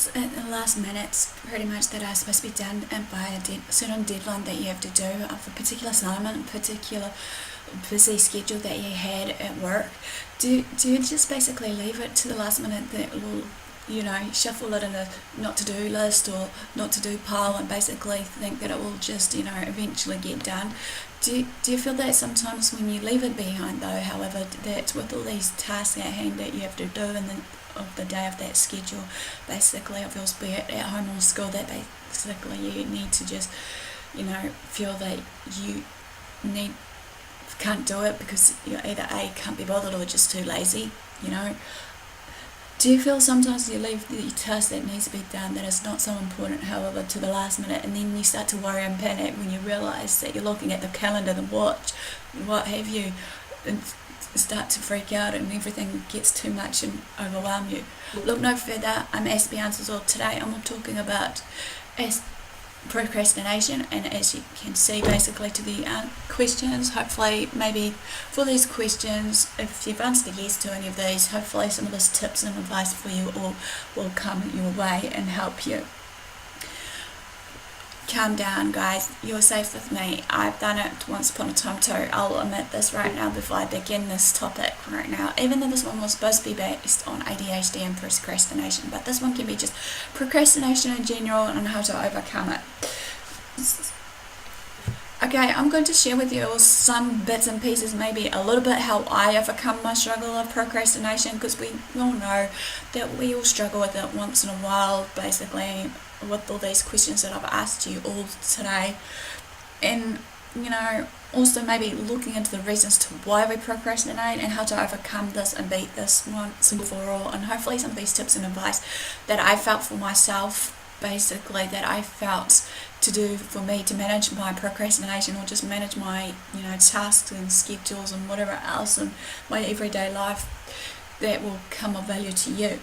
tasks at the last minute, pretty much that are supposed to be done and by a certain deadline that you have to do of a particular assignment, particular busy schedule that you had at work, do you just basically leave it to the last minute that will, shuffle it in a not to do list or not to do pile and basically think that it will just, eventually get done? Do you feel that sometimes when you leave it behind though, however, that with all these tasks at hand that you have to do in the day of that schedule, basically of yours, be it at home or school, that basically you need to just, feel that you can't do it because you're either A, can't be bothered, or just too lazy, Do you feel sometimes you leave the task that needs to be done that is not so important, however, to the last minute, and then you start to worry and panic when you realise that you're looking at the calendar, the watch, what have you, and start to freak out and everything gets too much and overwhelm you? Look no further, I'm AspieAnswersAll. Today I'm talking about procrastination, and as you can see, basically to the questions, hopefully maybe for these questions, if you've answered yes to any of these, hopefully some of these tips and advice for you all will come your way and help you. Calm down, guys, you're safe with me. I've done it once upon a time too. I'll admit this right now before I begin this topic right now, even though this one was supposed to be based on ADHD and procrastination, but this one can be just procrastination in general and how to overcome it. Okay, I'm going to share with you some bits and pieces, maybe a little bit how I overcome my struggle of procrastination, because we all know that we all struggle with it once in a while, basically, with all these questions that I've asked you all today. And, also maybe looking into the reasons to why we procrastinate and how to overcome this and beat this once and for all. And hopefully some of these tips and advice that I felt for myself, basically, that I felt to do for me to manage my procrastination or just manage my, tasks and schedules and whatever else in my everyday life, that will come of value to you.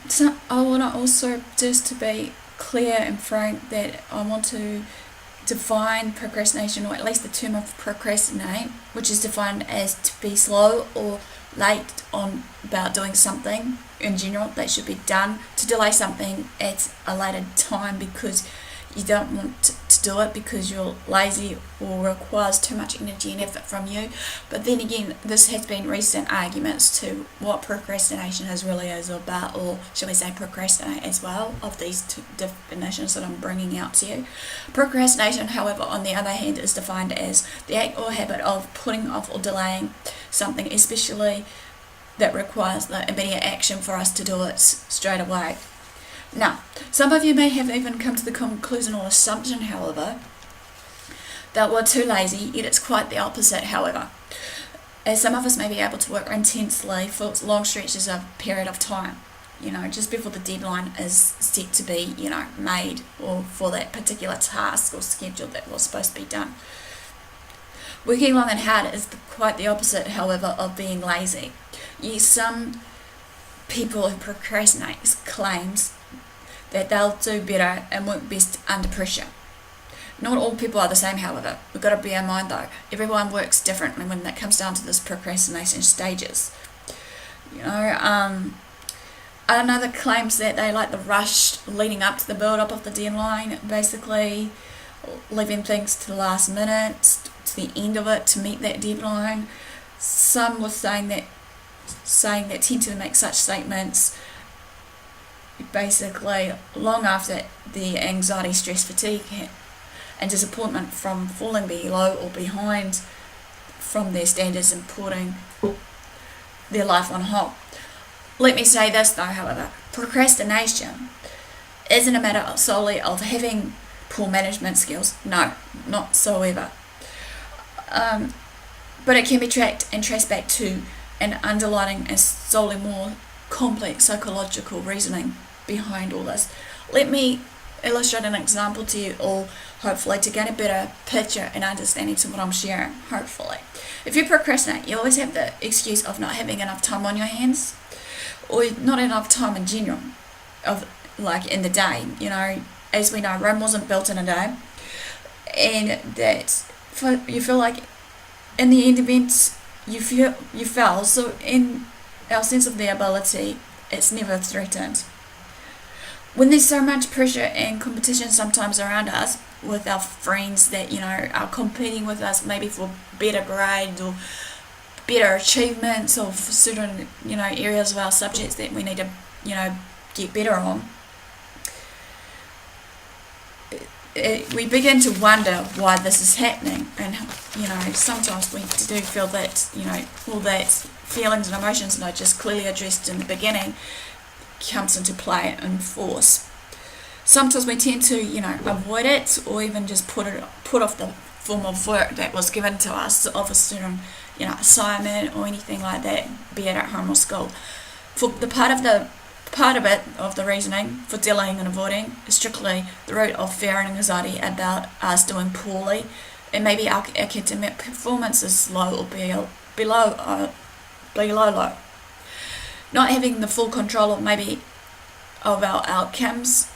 So I want to also, just to be clear and frank, that I want to define procrastination, or at least the term of procrastinate, which is defined as to be slow or late on about doing something in general that should be done, to delay something at a later time because you don't want to do it because you're lazy or requires too much energy and effort from you. But then again, this has been recent arguments to what procrastination really is about, or shall we say procrastinate as well, of these two definitions that I'm bringing out to you. Procrastination, however, on the other hand, is defined as the act or habit of putting off or delaying something, especially that requires the immediate action for us to do it straight away. Now, some of you may have even come to the conclusion or assumption, however, that we're too lazy, yet it's quite the opposite, however, as some of us may be able to work intensely for long stretches of period of time, just before the deadline is set to be, made, or for that particular task or schedule that was supposed to be done. Working long and hard is quite the opposite, however, of being lazy. Yes, some people who procrastinate claims that they'll do better and work best under pressure. Not all people are the same, however. We've got to bear in mind though, everyone works differently when it comes down to this procrastination stages. Another claims that they like the rush leading up to the build-up of the deadline, basically leaving things to the last minute, to the end of it to meet that deadline. Some were saying that tend to make such statements basically long after the anxiety, stress, fatigue and disappointment from falling below or behind from their standards and putting their life on hold. Let me say this though, however, procrastination isn't a matter solely of having poor management skills. No, not so ever. But it can be tracked and traced back to an underlying and solely more complex psychological reasoning behind all this. Let me illustrate an example to you all, hopefully to get a better picture and understanding to what I'm sharing, hopefully. If you procrastinate, you always have the excuse of not having enough time on your hands, or not enough time in general, of like in the day. As we know, Rome wasn't built in a day, and that you feel like in the end event you fail. So in our sense of the ability it's never threatened. When there's so much pressure and competition sometimes around us with our friends that, are competing with us maybe for better grades or better achievements of certain, areas of our subjects that we need to, get better on, we begin to wonder why this is happening. And, sometimes we do feel that, all that feelings and emotions not just clearly addressed in the beginning comes into play in force. Sometimes we tend to, avoid it, or even just put off the form of work that was given to us of a certain, assignment or anything like that, be it at home or school. For the part of the reasoning for delaying and avoiding is strictly the root of fear and anxiety about us doing poorly, and maybe our academic performance is low or below low. Not having the full control of our outcomes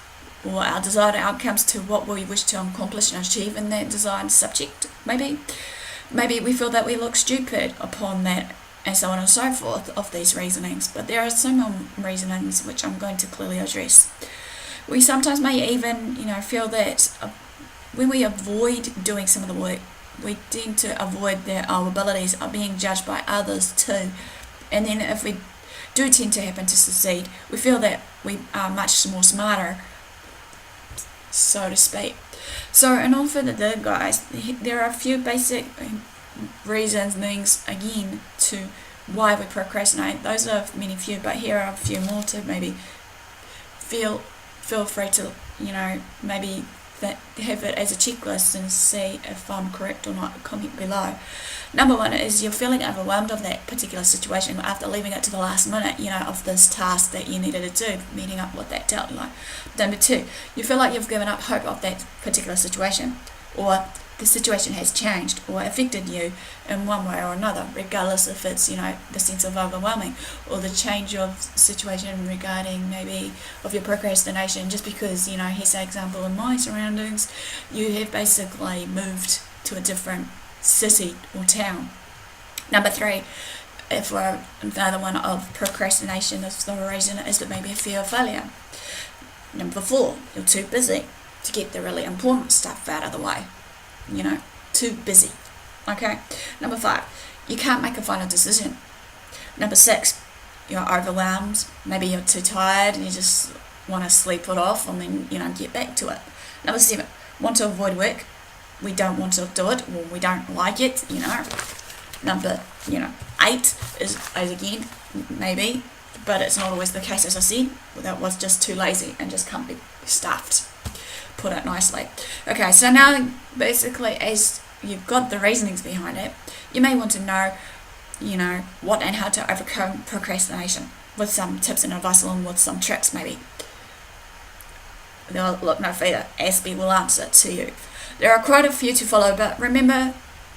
or our desired outcomes to what we wish to accomplish and achieve in that desired subject. Maybe we feel that we look stupid upon that, and so on and so forth of these reasonings. But there are some more reasonings which I'm going to clearly address. We sometimes may even, feel that when we avoid doing some of the work, we tend to avoid that our abilities are being judged by others too. And then if we do tend to happen to succeed, we feel that we are much more smarter, so to speak. So in all further ado, guys, there are a few basic reasons, things again, to why we procrastinate. Those are many few, but here are a few more to maybe feel free to, maybe have it as a checklist and see if I'm correct or not. Comment below. Number one is you're feeling overwhelmed of that particular situation after leaving it to the last minute, of this task that you needed to do, meeting up with that deadline. Number two, you feel like you've given up hope of that particular situation, or the situation has changed or affected you in one way or another, regardless if it's, the sense of overwhelming or the change of situation regarding maybe of your procrastination, just because, here's an example in my surroundings, you have basically moved to a different city or town. Number three, if we're another one of procrastination, is the reason is that maybe a fear of failure. Number four, you're too busy to get the really important stuff out of the way. Too busy. Okay. Number five, you can't make a final decision. Number six, you're overwhelmed. Maybe you're too tired and you just want to sleep it off and then, get back to it. Number seven, want to avoid work. We don't want to do it, or we don't like it, Number, 8 is again, maybe, but it's not always the case, as I said. That was just too lazy and just can't be stuffed. Put it nicely. Okay, so now basically, as you've got the reasonings behind it, you may want to know, what and how to overcome procrastination with some tips and advice, along with some tricks maybe. Look no further, Aspie will answer it to you. There are quite a few to follow, but remember,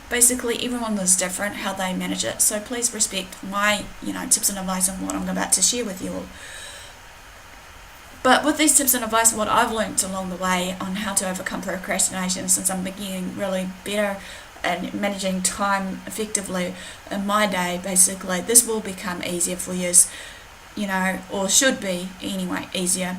basically everyone is different how they manage it, so please respect my, tips and advice on what I'm about to share with you all. But with these tips and advice, what I've learned along the way on how to overcome procrastination, since I'm getting really better at managing time effectively in my day, basically, this will become easier for you, or should be anyway, easier.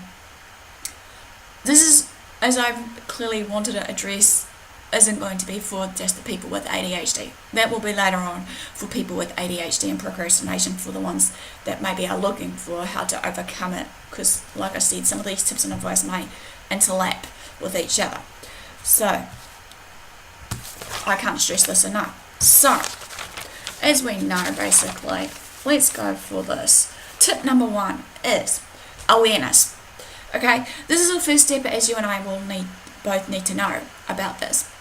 This is, as I've clearly wanted to address, isn't going to be for just the people with ADHD. That will be later on for people with ADHD and procrastination, for the ones that maybe are looking for how to overcome it, because like I said, some of these tips and advice may interlap with each other. So I can't stress this enough. So as we know, basically, let's go for this. Tip number one is awareness. Okay, this is the first step, as you and I will both need to know about this,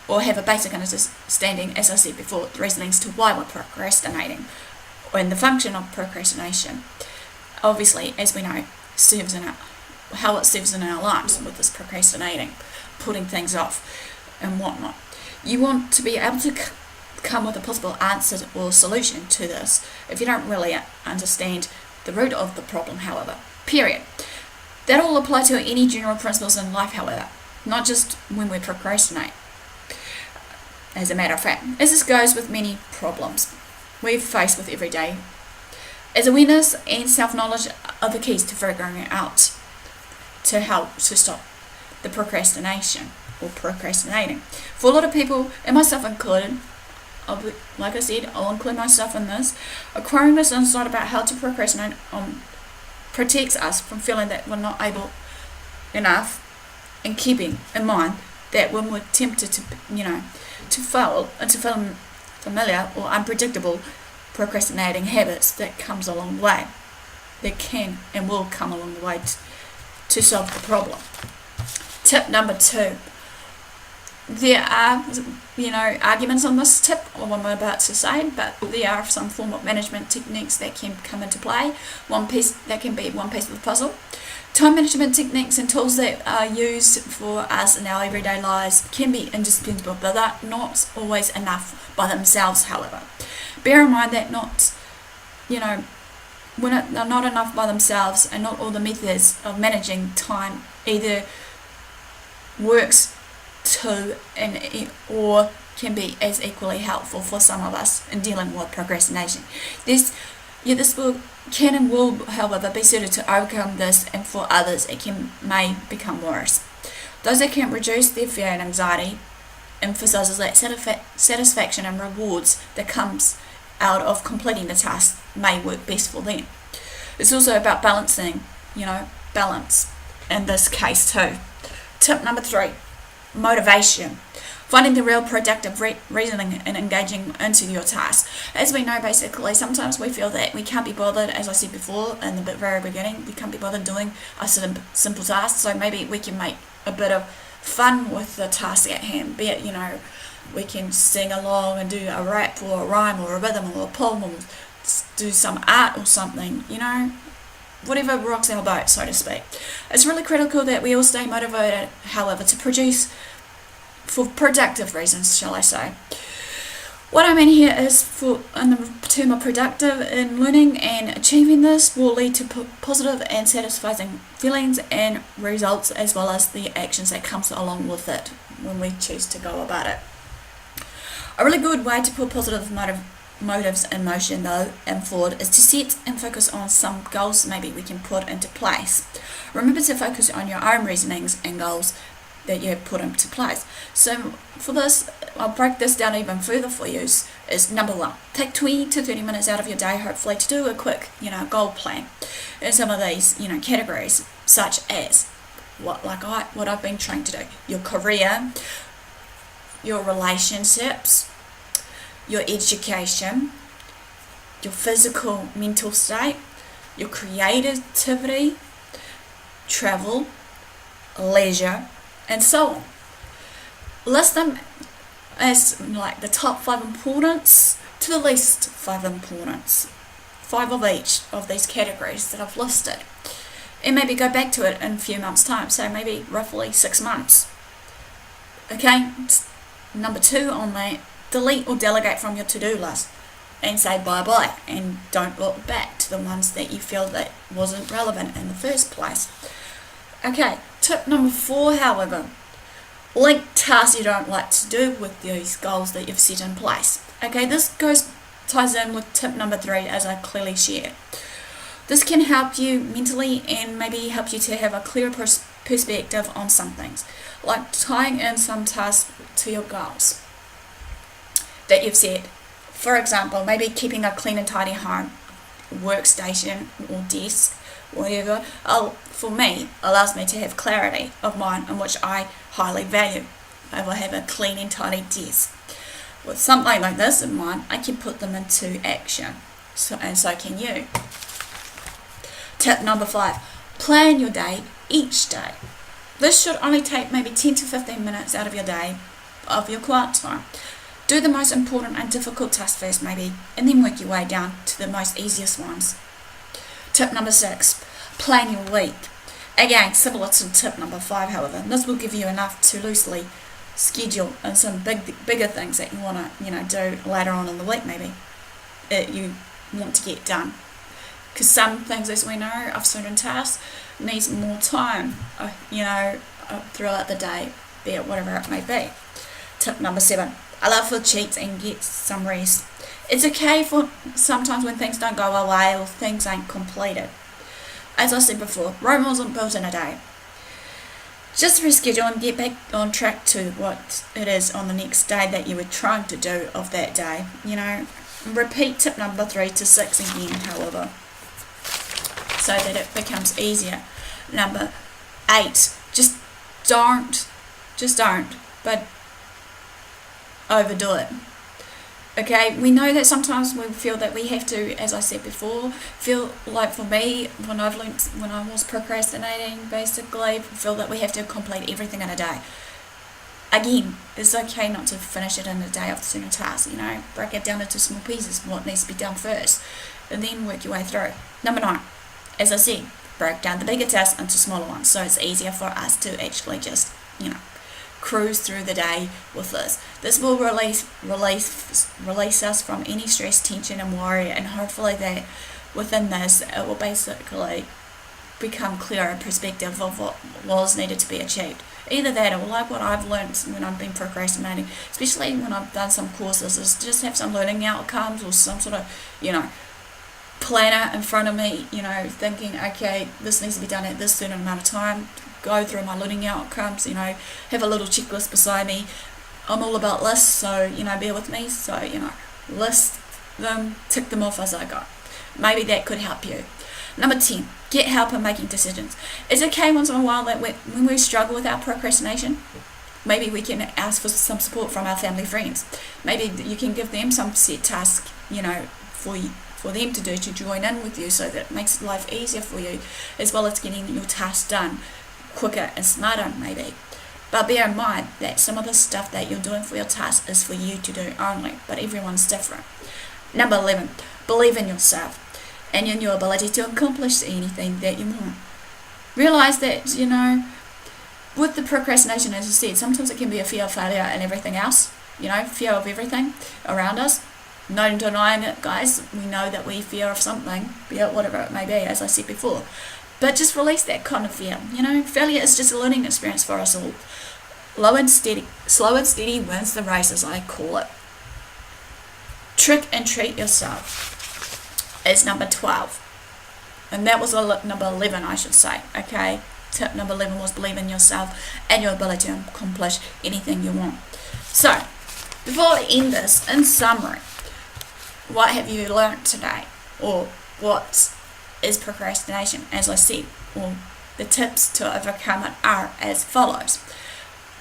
or have a basic understanding, as I said before, the reasonings to why we're procrastinating, and the function of procrastination. Obviously, as we know, how it serves in our lives with this procrastinating, putting things off and whatnot. You want to be able to come with a possible answer or solution to this if you don't really understand the root of the problem, however, period. That will apply to any general principles in life, however, not just when we procrastinate. As a matter of fact, as this goes with many problems we're faced with every day, As awareness and self-knowledge are the keys to figuring it out to help to stop the procrastination or procrastinating. For a lot of people, and myself included, like I said, I'll include myself in this, acquiring this insight about how to procrastinate protects us from feeling that we're not able enough, and keeping in mind that when we're tempted to fall into familiar or unpredictable procrastinating habits, that comes along the way. That can and will come along the way to solve the problem. Tip number 2. There are, arguments on this tip, or what I'm about to say, but there are some form of management techniques that can come into play. That can be one piece of the puzzle. Time management techniques and tools that are used for us in our everyday lives can be indispensable, but they're not always enough by themselves, however. Bear in mind that they're not enough by themselves, and not all the methods of managing time either works or can be as equally helpful for some of us in dealing with procrastination. This book can and will, however, be suited to overcome this, and for others it may become worse. Those that can reduce their fear and anxiety emphasizes that satisfaction and rewards that comes out of completing the task may work best for them. It's also about balance in this case too. Tip number 3, motivation. Finding the real productive reasoning and engaging into your task. As we know, basically, sometimes we feel that we can't be bothered, as I said before in the very beginning, we can't be bothered doing a simple task, so maybe we can make a bit of fun with the task at hand, be it, we can sing along and do a rap or a rhyme or a rhythm or a poem, or do some art or something, whatever rocks our boat, so to speak. It's really critical that we all stay motivated, however, to produce for productive reasons, shall I say. What I mean here is, in the term of productive in learning and achieving this will lead to positive and satisfying feelings and results, as well as the actions that comes along with it when we choose to go about it. A really good way to put positive motives in motion, though, and forward, is to set and focus on some goals maybe we can put into place. Remember to focus on your own reasonings and goals that you have put into place. So for this, I'll break this down even further for you. Is number 1, take 20 to 30 minutes out of your day, hopefully, to do a quick, goal plan in some of these, categories, such as what I've been trying to do: your career, your relationships, your education, your physical, mental state, your creativity, travel, leisure, and so on. List them as like the top 5 importance to the least 5 importance. 5 of each of these categories that I've listed. And maybe go back to it in a few months' time, so maybe roughly 6 months. Okay, number 2 on that, delete or delegate from your to-do list and say bye-bye, and don't look back to the ones that you feel that wasn't relevant in the first place. Okay, tip number 4, however, link tasks you don't like to do with these goals that you've set in place. Okay, this ties in with tip number 3, as I clearly shared. This can help you mentally and maybe help you to have a clearer perspective on some things, like tying in some tasks to your goals that you've set. For example, maybe keeping a clean and tidy home, workstation or desk, whatever, for me, allows me to have clarity of mind, in which I highly value. I will have a clean and tidy desk. With something like this in mind, I can put them into action, and so can you. Tip number 5, plan your day each day. This should only take maybe 10 to 15 minutes out of your day, of your quiet time. Do the most important and difficult tasks first maybe, and then work your way down to the most easiest ones. Tip number 6, plan your week. Again, similar to tip number 5, however, this will give you enough to loosely schedule and some bigger things that you want to do later on in the week maybe that you want to get done. Because some things, as we know, of certain tasks needs more time, throughout the day, be it whatever it may be. Tip number 7, allow for cheats and get some rest. It's okay for sometimes when things don't go our way or things ain't completed. As I said before, Rome wasn't built in a day. Just reschedule and get back on track to what it is on the next day that you were trying to do of that day. Repeat tip number 3 to 6 again, however, so that it becomes easier. Number 8, just don't, but overdo it. Okay, we know that sometimes we feel that we have to, as I said before, feel like for me, when I was procrastinating, basically, feel that we have to complete everything in a day. Again, it's okay not to finish it in a day of certain tasks, break it down into small pieces, what needs to be done first, and then work your way through. Number 9, as I said, break down the bigger tasks into smaller ones, so it's easier for us to actually just, cruise through the day with this. This will release us from any stress, tension and worry, and hopefully that within this it will basically become clearer perspective of what was needed to be achieved. Either that or like what I've learned when I've been procrastinating, especially when I've done some courses, is just have some learning outcomes or some sort of, planner in front of me, thinking, okay, this needs to be done at this certain amount of time, go through my learning outcomes, have a little checklist beside me. I'm all about lists, so, bear with me. So, list them, tick them off as I go. Maybe that could help you. Number 10, get help in making decisions. It's okay once in a while that when we struggle with our procrastination, maybe we can ask for some support from our family friends. Maybe you can give them some set task, for them to do, to join in with you, so that it makes life easier for you, as well as getting your tasks done quicker and smarter maybe. But bear in mind that some of the stuff that you're doing for your task is for you to do only, but everyone's different. Number 11, believe in yourself and in your ability to accomplish anything that you want. Realize that, with the procrastination, as I said, sometimes it can be a fear of failure and everything else, fear of everything around us. No denying it, guys. We know that we fear of something, be it whatever it may be, as I said before. But just release that kind of fear. Failure is just a learning experience for us all. Slow and steady wins the race, as I call it. Trick and treat yourself is number 12. And that was number 11, I should say. Okay, tip number 11 was believe in yourself and your ability to accomplish anything you want. So, before I end this, in summary, what have you learnt today? Or what is procrastination? As I said, the tips to overcome it are as follows.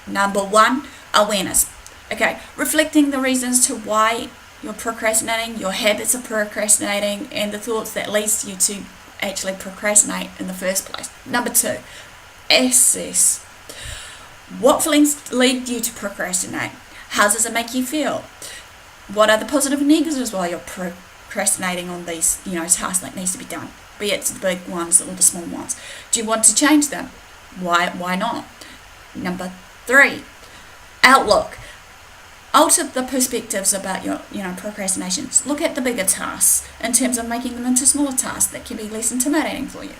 Number 1, awareness. Okay, reflecting the reasons to why you're procrastinating, your habits of procrastinating, and the thoughts that leads you to actually procrastinate in the first place. Number 2, assess. What feelings lead you to procrastinate? How does it make you feel? What are the positive and negatives while you're procrastinating on these, tasks that needs to be done? Be it the big ones or the small ones. Do you want to change them? Why not? Number 3, outlook. Alter the perspectives about your, procrastinations. Look at the bigger tasks in terms of making them into smaller tasks that can be less intimidating for you.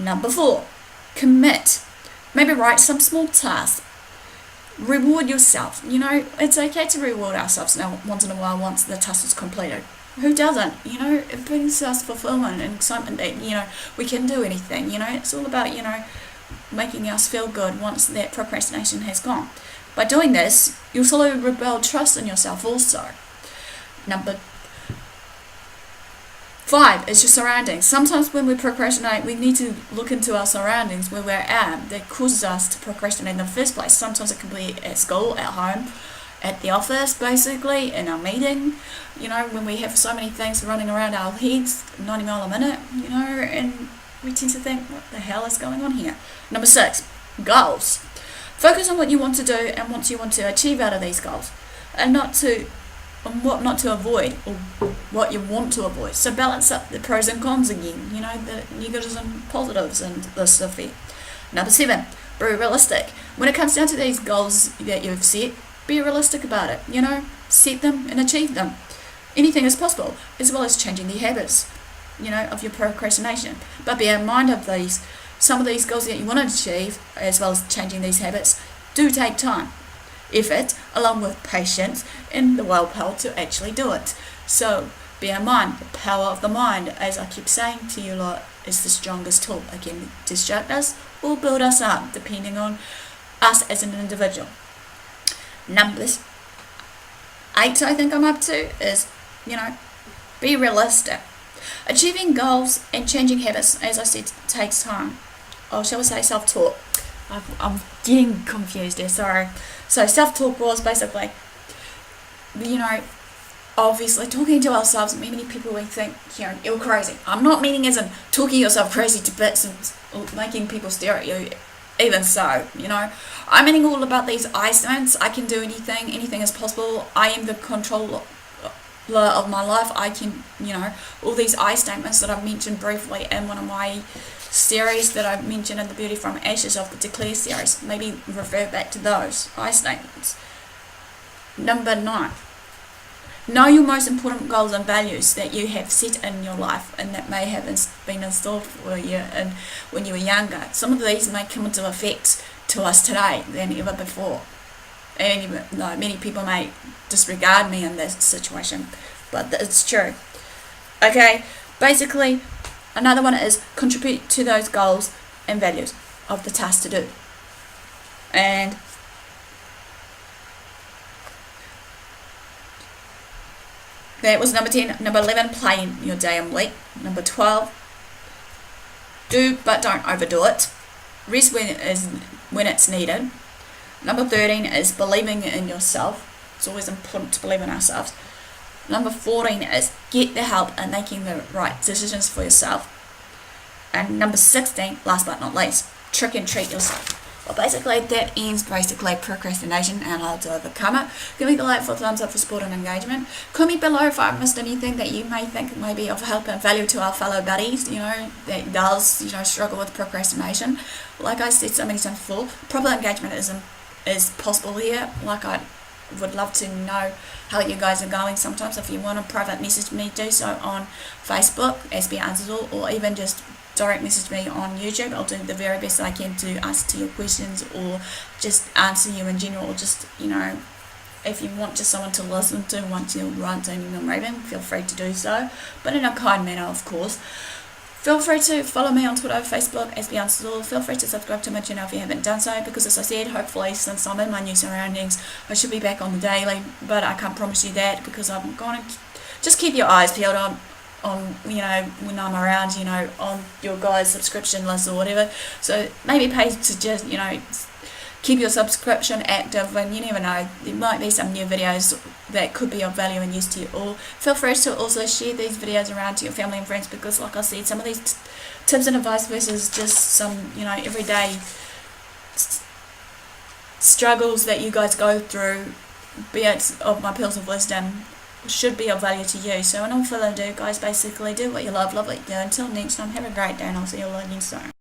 Number 4, commit. Maybe write some small tasks. Reward yourself. It's okay to reward ourselves once in a while once the task is completed. Who doesn't? It brings us fulfillment and excitement that, we can do anything. It's all about, making us feel good once that procrastination has gone. By doing this, you'll slowly rebuild trust in yourself also. Number 5 is your surroundings. Sometimes when we procrastinate, we need to look into our surroundings, where we're at, that causes us to procrastinate in the first place. Sometimes it can be at school, at home, at the office, basically, in our meeting, when we have so many things running around our heads, 90 miles a minute, and we tend to think, what the hell is going on here? Number 6, goals. Focus on what you want to do and what you want to achieve out of these goals, and on what not to avoid, or what you want to avoid. So balance up the pros and cons again, the negatives and positives in this affair. Number 7, be realistic. When it comes down to these goals that you've set, be realistic about it. Set them and achieve them. Anything is possible, as well as changing the habits, of your procrastination. But bear in mind of these, some of these goals that you want to achieve, as well as changing these habits, do take time. effort along with patience and the willpower to actually do it. So bear in mind, the power of the mind, as I keep saying to you lot, is the strongest tool. It can distract us or build us up depending on us as an individual. Numbers 8, I think I'm up to, is, be realistic. Achieving goals and changing habits, as I said, takes time. Or shall we say self-talk? I'm getting confused there, sorry. So self-talk was basically, obviously talking to ourselves. Many people will think, you're crazy. I'm not meaning as in talking yourself crazy to bits and making people stare at you. Even so, I'm meaning all about these I statements. I can do anything is possible. I am the controller of my life. I can, all these I statements that I've mentioned briefly in one of my series that I mentioned in the Beauty from Ashes of the Declare series. Maybe refer back to those I statements. Number 9. Know your most important goals and values that you have set in your life and that may have been installed for you when you were younger. Some of these may come into effect to us today than ever before. And many people may disregard me in this situation, but it's true. Okay, basically, another one is contribute to those goals and values of the task to do. And that was number 10. Number 11, plan your day and week. Number 12, do but don't overdo it. Rest when it's needed. Number 13 is believing in yourself. It's always important to believe in ourselves. Number 14 is get the help and making the right decisions for yourself. And number 16, last but not least, trick and treat yourself. Well, basically, that ends procrastination and how to overcome it. Give me the like for thumbs up for support and engagement. Comment below if I've missed anything that you may think may be of help and value to our fellow buddies, that does, struggle with procrastination. Like I said so many times before, proper engagement is possible here. Like I would love to know how you guys are going sometimes. If you want to private message me, do so on Facebook, AspieAnswersAll, or even just direct message me on YouTube. I'll do the very best I can to answer to your questions or just answer you in general, or just, if you want just someone to listen to once you're ranting and raving, feel free to do so, but in a kind manner, of course. Feel free to follow me on Twitter, Facebook, AspieAnswersAll. Feel free to subscribe to my channel if you haven't done so, because as I said, hopefully since I'm in my new surroundings, I should be back on the daily, but I can't promise you that because I'm going to just keep your eyes peeled on when I'm around, on your guys' subscription list or whatever. So maybe pay to just, keep your subscription active, and you never know, there might be some new videos that could be of value and use to you all. Feel free to also share these videos around to your family and friends, because like I said, some of these tips and advice versus just some, everyday struggles that you guys go through, be it of my pearls of wisdom, should be of value to you. So in all further ado, guys, basically do what you love what you do. Until next time, have a great day, and I'll see you all again soon.